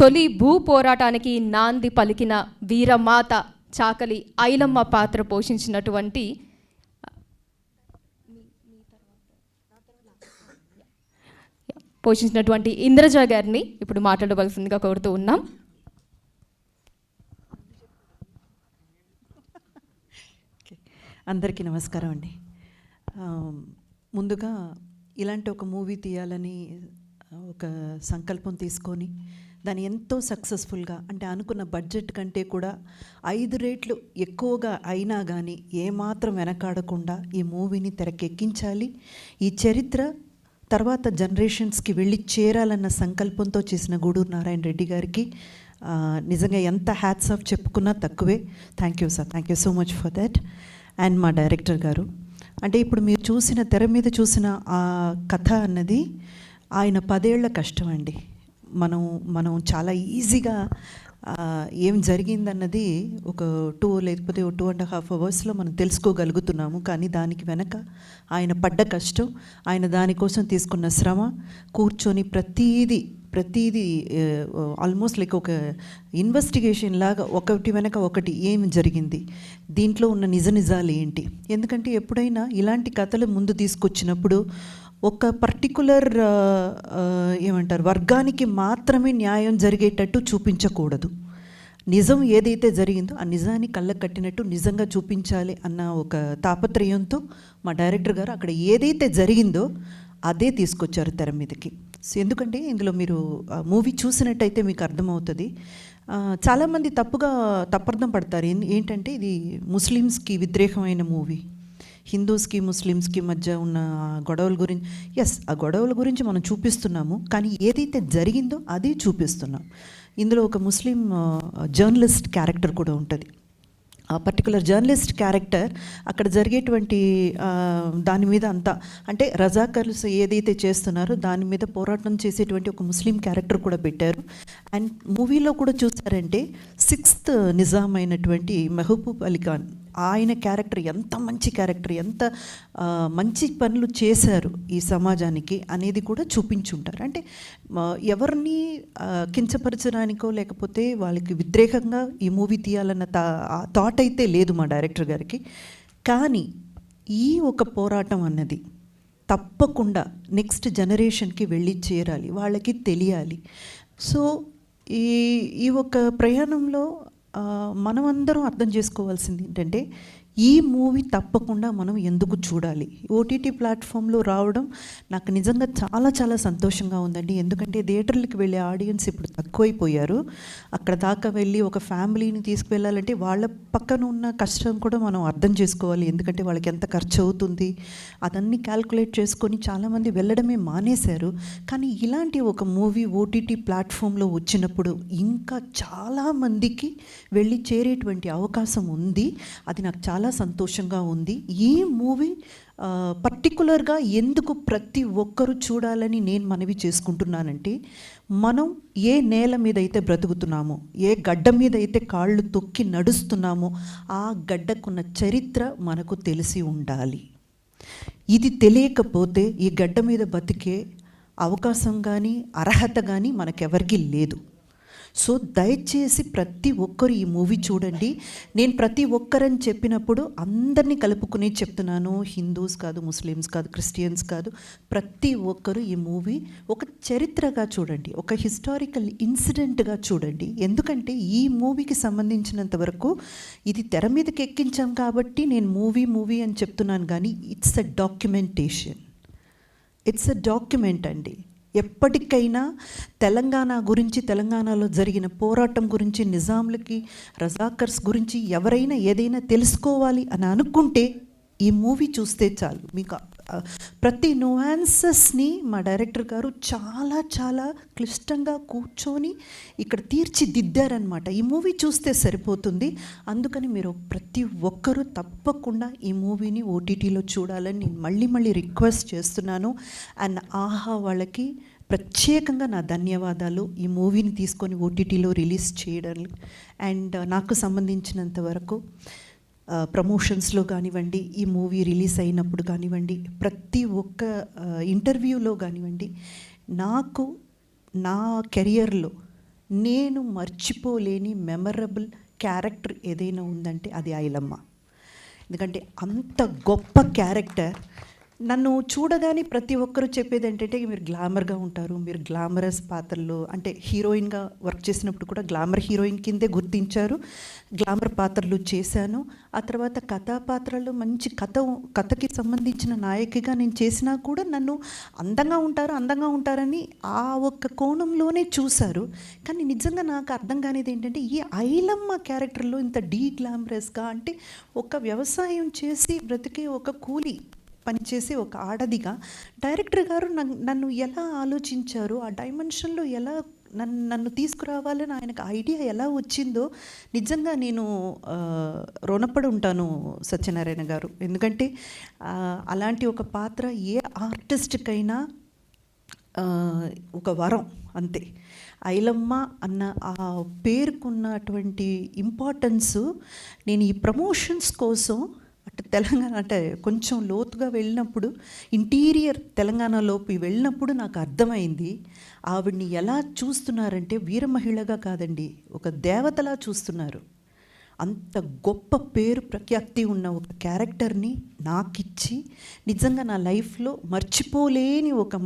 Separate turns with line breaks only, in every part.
తొలి భూ పోరాటానికి నాంది పలికిన వీరమాత చాకలి ఐలమ్మ పాత్ర పోషించినటువంటి ఇంద్రజ గారిని ఇప్పుడు మాట్లాడవలసిందిగా కోరుతూ ఉన్నాం.
అందరికీ నమస్కారం అండి. ముందుగా ఇలాంటి ఒక మూవీ తీయాలని ఒక సంకల్పం తీసుకొని దాన్ని ఎంతో సక్సెస్ఫుల్గా, అంటే అనుకున్న బడ్జెట్ కంటే కూడా 5 రెట్లు ఎక్కువగా అయినా కానీ ఏమాత్రం వెనకాడకుండా ఈ మూవీని తెరకెక్కించాలి, ఈ చరిత్ర తర్వాత జనరేషన్స్కి వెళ్ళి చేరాలన్న సంకల్పంతో చేసిన గూడూరు నారాయణ రెడ్డి గారికి నిజంగా ఎంత హ్యాట్స్ ఆఫ్ చెప్పుకున్నా తక్కువే. Thank you sir, thank you so much for that. And మా డైరెక్టర్ గారు, అంటే ఇప్పుడు మీరు చూసిన తెర మీద చూసిన ఆ కథ అన్నది ఆయన 10 ఏళ్ల కష్టం అండి. మనం చాలా ఈజీగా ఏం జరిగిందన్నది ఒక 2 లేకపోతే 2.5 అవర్స్లో మనం తెలుసుకోగలుగుతున్నాము. కానీ దానికి వెనక ఆయన పడ్డ కష్టం, ఆయన దానికోసం తీసుకున్న శ్రమ, కూర్చొని ప్రతీది ఆల్మోస్ట్ లైక్ ఒక ఇన్వెస్టిగేషన్ లాగా ఒకటి వెనక ఒకటి ఏం జరిగింది, దీంట్లో ఉన్న నిజాలు ఏంటి. ఎందుకంటే ఎప్పుడైనా ఇలాంటి కథలు ముందు తీసుకొచ్చినప్పుడు ఒక పర్టికులర్ ఏమంటారు వర్గానికి మాత్రమే న్యాయం జరిగేటట్టు చూపించకూడదు. నిజం ఏదైతే జరిగిందో ఆ నిజాన్ని కళ్ళకు కట్టినట్టు నిజంగా చూపించాలి అన్న ఒక తాపత్రయంతో మా డైరెక్టర్ గారు అక్కడ ఏదైతే జరిగిందో అదే తీసుకొచ్చారు తెర మీదకి. సో ఎందుకంటే ఇందులో మీరు మూవీ చూసినట్టయితే మీకు అర్థమవుతుంది. చాలామంది తప్పర్థం పడతారు. ఏంటంటే ఇది ముస్లిమ్స్కి వ్యతిరేకమైన మూవీ, హిందూస్కి ముస్లిమ్స్కి మధ్య ఉన్న గొడవల గురించి. ఎస్, ఆ గొడవల గురించి మనం చూపిస్తున్నాము, కానీ ఏదైతే జరిగిందో అది చూపిస్తున్నాం. ఇందులో ఒక ముస్లిం జర్నలిస్ట్ క్యారెక్టర్ కూడా ఉంటుంది. ఆ పర్టికులర్ జర్నలిస్ట్ క్యారెక్టర్ అక్కడ జరిగేటువంటి దాని మీద అంతా, అంటే రజాకర్స్ ఏదైతే చేస్తున్నారో దాని మీద పోరాటం చేసేటువంటి ఒక ముస్లిం క్యారెక్టర్ కూడా పెట్టారు. అండ్ మూవీలో కూడా చూసారంటే 6th నిజాం అయినటువంటి మెహబూబ్ అలీ ఖాన్, ఆయన క్యారెక్టర్ ఎంత మంచి క్యారెక్టర్, ఎంత మంచి పనులు చేశారు ఈ సమాజానికి అనేది కూడా చూపించుంటారు. అంటే ఎవరిని కించపరచడానికో లేకపోతే వాళ్ళకి వ్యతిరేకంగా ఈ మూవీ తీయాలన్న థాట్ అయితే లేదు మా డైరెక్టర్ గారికి. కానీ ఈ ఒక పోరాటం అన్నది తప్పకుండా నెక్స్ట్ జనరేషన్కి వెళ్ళి చేరాలి, వాళ్ళకి తెలియాలి. సో ఈ ఒక ప్రయాణంలో మనమందరం అర్థం చేసుకోవాల్సింది ఏంటంటే ఈ మూవీ తప్పకుండా మనం ఎందుకు చూడాలి. ఓటీటీ ప్లాట్ఫామ్లో రావడం నాకు నిజంగా చాలా సంతోషంగా ఉందండి. ఎందుకంటే థియేటర్లకు వెళ్ళే ఆడియన్స్ ఇప్పుడు తక్కువైపోయారు. అక్కడ దాకా వెళ్ళి ఒక ఫ్యామిలీని తీసుకువెళ్ళాలంటే వాళ్ళ పక్కన ఉన్న కష్టం కూడా మనం అర్థం చేసుకోవాలి. ఎందుకంటే వాళ్ళకి ఎంత ఖర్చు అవుతుంది అదన్నీ క్యాల్కులేట్ చేసుకొని చాలామంది వెళ్ళడమే మానేశారు. కానీ ఇలాంటి ఒక మూవీ ఓటీటీ ప్లాట్ఫామ్లో వచ్చినప్పుడు ఇంకా చాలామందికి వెళ్ళి చేరేటువంటి అవకాశం ఉంది. అది నాకు చాలా సంతోషంగా ఉంది. ఈ మూవీ పర్టికులర్గా ఎందుకు ప్రతి ఒక్కరూ చూడాలని నేను మనవి చేసుకుంటున్నానంటే, మనం ఏ నేల మీద అయితే బ్రతుకుతున్నామో, ఏ గడ్డ మీద అయితే కాళ్ళు తొక్కి నడుస్తున్నామో ఆ గడ్డకున్న చరిత్ర మనకు తెలిసి ఉండాలి. ఇది తెలియకపోతే ఈ గడ్డ మీద బతికే అవకాశం కానీ అర్హత కానీ మనకెవరికి లేదు. సో దయచేసి ప్రతి ఒక్కరు ఈ మూవీ చూడండి. నేను ప్రతి ఒక్కరని చెప్పినప్పుడు అందరినీ కలుపుకుని చెప్తున్నాను. హిందూస్ కాదు, ముస్లిమ్స్ కాదు, క్రిస్టియన్స్ కాదు, ప్రతి ఒక్కరు ఈ మూవీ ఒక చరిత్రగా చూడండి, ఒక హిస్టారికల్ ఇన్సిడెంట్గా చూడండి. ఎందుకంటే ఈ మూవీకి సంబంధించినంత వరకు ఇది తెర మీదకి ఎక్కించాం కాబట్టి నేను మూవీ అని చెప్తున్నాను, కానీ it's a documentation, it's a document అండి. ఎప్పటికైనా తెలంగాణ గురించి, తెలంగాణలో జరిగిన పోరాటం గురించి, నిజాంలకి రజాకర్స్ గురించి ఎవరైనా ఏదైనా తెలుసుకోవాలి అని అనుకుంటే ఈ మూవీ చూస్తే చాలు. మీకు ప్రతి నువాన్సెస్ని మా డైరెక్టర్ గారు చాలా క్లిష్టంగా కూర్చొని ఇక్కడ తీర్చిదిద్దారనమాట. ఈ మూవీ చూస్తే సరిపోతుంది. అందుకని మీరు ప్రతి ఒక్కరూ తప్పకుండా ఈ మూవీని ఓటీటీలో చూడాలని నేను మళ్ళీ రిక్వెస్ట్ చేస్తున్నాను. అండ్ ఆహా వాళ్ళకి ప్రత్యేకంగా నా ధన్యవాదాలు, ఈ మూవీని తీసుకొని ఓటీటీలో రిలీజ్ చేయడానికి. అండ్ నాకు సంబంధించినంత వరకు ప్రమోషన్స్లో కానివ్వండి, ఈ మూవీ రిలీజ్ అయినప్పుడు కానివ్వండి, ప్రతి ఒక్క ఇంటర్వ్యూలో కానివ్వండి, నాకు నా కెరియర్లో నేను మర్చిపోలేని మెమరబుల్ క్యారెక్టర్ ఏదైనా ఉందంటే అది ఐలమ్మ. ఎందుకంటే అంత గొప్ప క్యారెక్టర్. నన్ను చూడగానే ప్రతి ఒక్కరూ చెప్పేది ఏంటంటే మీరు గ్లామర్గా ఉంటారు, మీరు గ్లామరస్ పాత్రలు అంటే హీరోయిన్గా వర్క్ చేసినప్పుడు కూడా గ్లామర్ హీరోయిన్ కిందే గుర్తించారు, గ్లామర్ పాత్రలు చేశాను. ఆ తర్వాత కథా పాత్రలు మంచి కథకి సంబంధించిన నాయకిగా నేను చేసినా కూడా నన్ను అందంగా ఉంటారని ఆ ఒక్క కోణంలోనే చూశారు. కానీ నిజంగా నాకు అర్థం కానిది ఏంటంటే ఈ ఐలమ్మ క్యారెక్టర్లో ఇంత గ్లామరస్గా అంటే ఒక వ్యవసాయం చేసి బ్రతికే ఒక కూలి పనిచేసి ఒక ఆడదిగా డైరెక్టర్ గారు నన్ను ఎలా ఆలోచించారు, ఆ డైమెన్షన్లో ఎలా నన్ను తీసుకురావాలని ఆయనకు ఐడియా ఎలా వచ్చిందో నిజంగా నేను రుణపడి ఉంటాను సత్యనారాయణ గారు. ఎందుకంటే అలాంటి ఒక పాత్ర ఏ ఆర్టిస్ట్కైనా ఒక వరం అంతే. ఐలమ్మ అన్న ఆ పేరుకున్నటువంటి ఇంపార్టెన్సు నేను ఈ ప్రమోషన్స్ కోసం అటు తెలంగాణ అంటే కొంచెం లోతుగా వెళ్ళినప్పుడు ఇంటీరియర్ తెలంగాణలోకి వెళ్ళినప్పుడు నాకు అర్థమైంది ఆవిడ్ని ఎలా చూస్తున్నారంటే వీర మహిళగా కాదండి, ఒక దేవతలా చూస్తున్నారు. అంత గొప్ప పేరు ప్రఖ్యాతి ఉన్న ఒక క్యారెక్టర్ని నాకిచ్చి నిజంగా నా లైఫ్లో మర్చిపోలేని ఒక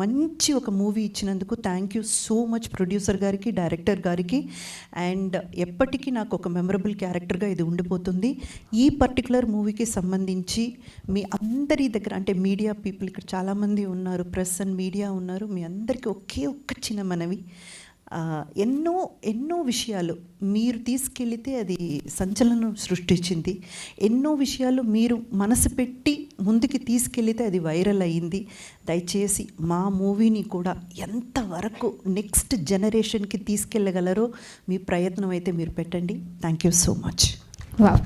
మూవీ ఇచ్చినందుకు thank you so much producer గారికి, డైరెక్టర్ గారికి. అండ్ ఎప్పటికీ నాకు ఒక మెమరబుల్ క్యారెక్టర్గా ఇది ఉండిపోతుంది. ఈ పర్టికులర్ మూవీకి సంబంధించి మీ అందరి దగ్గర అంటే మీడియా పీపుల్ ఇక్కడ చాలామంది ఉన్నారు, ప్రెస్ అండ్ మీడియా ఉన్నారు, మీ అందరికీ ఒక్క చిన్న మనవి. ఎన్నో విషయాలు మీరు తీసుకెళితే అది సంచలనం సృష్టించింది. ఎన్నో విషయాలు మీరు మనసు పెట్టి ముందుకి తీసుకెళితే అది వైరల్ అయ్యింది. దయచేసి మా మూవీని కూడా ఎంతవరకు నెక్స్ట్ జనరేషన్కి తీసుకెళ్ళగలరో మీ ప్రయత్నం అయితే మీరు పెట్టండి. Thank you so much.
Wow.